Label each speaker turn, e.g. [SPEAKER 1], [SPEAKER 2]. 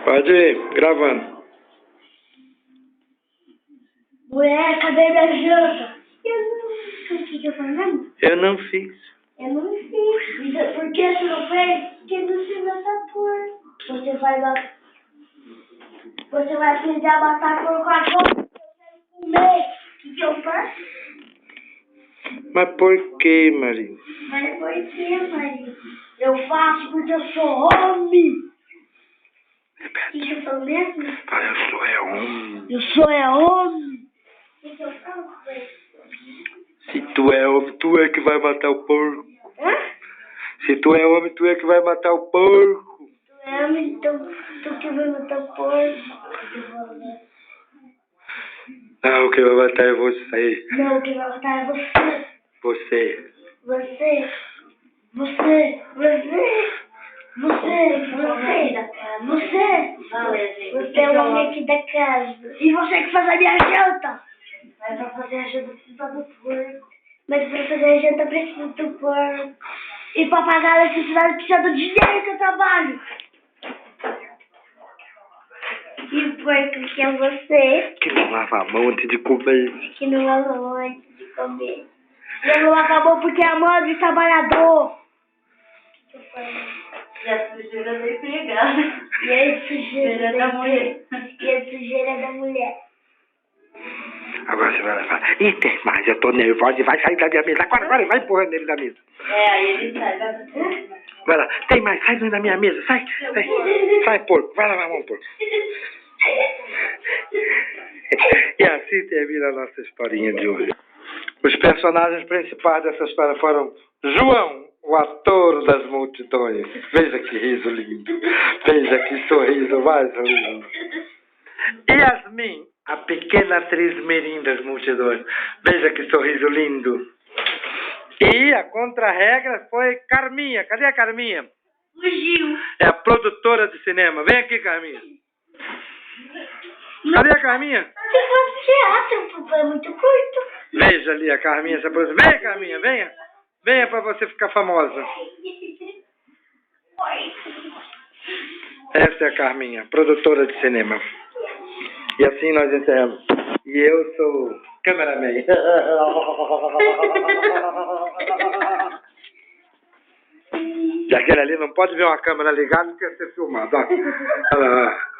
[SPEAKER 1] Pode ir, gravando.
[SPEAKER 2] Mulher, cadê minha janta? Eu não fiz. O que eu falei mesmo?
[SPEAKER 1] Eu não fiz.
[SPEAKER 2] Eu não fiz. Por que você não fez? Porque não se vai pôr. Você vai precisar matar por agora. Eu quero comer. O que eu faço?
[SPEAKER 1] Mas por que, Maria?
[SPEAKER 2] Mas por que, Maria? Eu faço porque eu sou homem. O que eu falo mesmo?
[SPEAKER 1] Fala, eu sou homem.
[SPEAKER 2] Eu sou homem. O que eu falo?
[SPEAKER 1] Se tu é homem, tu é que vai matar o porco.
[SPEAKER 2] Hã?
[SPEAKER 1] Se tu é homem, tu é que vai matar o porco.
[SPEAKER 2] Tu é homem, então tu que vai matar o porco.
[SPEAKER 1] Não, o que vai matar é você.
[SPEAKER 2] Não, o que vai matar é você.
[SPEAKER 1] Você.
[SPEAKER 2] Você. Você. Você é o homem aqui da casa. E você que faz a minha janta. Mas pra fazer a janta precisa do porco. Mas pra fazer a janta precisa do porco. E pra pagar a necessidade precisa do dinheiro que eu trabalho. E o porco que é você.
[SPEAKER 1] Que não lava a mão antes de comer.
[SPEAKER 2] Que não lava a mão antes de comer. Eu não lavo a mão porque é a mão de trabalhador.
[SPEAKER 3] E a sujeira da empregada.
[SPEAKER 2] E a sujeira
[SPEAKER 3] da mulher.
[SPEAKER 2] E a sujeira da mulher.
[SPEAKER 1] Agora você vai lá e fala, ih, tem mais, eu tô nervosa e vai sair da minha mesa. Agora, vai empurrando ele da mesa.
[SPEAKER 3] É, aí ele sai.
[SPEAKER 1] Vai lá, tem mais, sai da minha mesa, sai. Sai, porco, vai lavar a mão, porco. E assim termina a nossa historinha de hoje. Os personagens principais dessa história foram João, o ator das multidões. Veja que riso lindo. Veja que sorriso mais lindo. Yasmin, a pequena atriz mirim das multidões. Veja que sorriso lindo. E a contra-regra foi Carminha. Cadê a Carminha?
[SPEAKER 2] Fugiu.
[SPEAKER 1] É a produtora de cinema. Vem aqui, Carminha. Cadê a Carminha?
[SPEAKER 2] Se fosse teatro, é muito curto.
[SPEAKER 1] Veja ali a Carminha se aproxima. Venha, Carminha, venha. Venha pra você ficar famosa. Essa é a Carminha, produtora de cinema. E assim nós encerramos. E eu sou o cameraman. E aquele ali não pode ver uma câmera ligada porque ia ser filmado. Ó. Olha lá.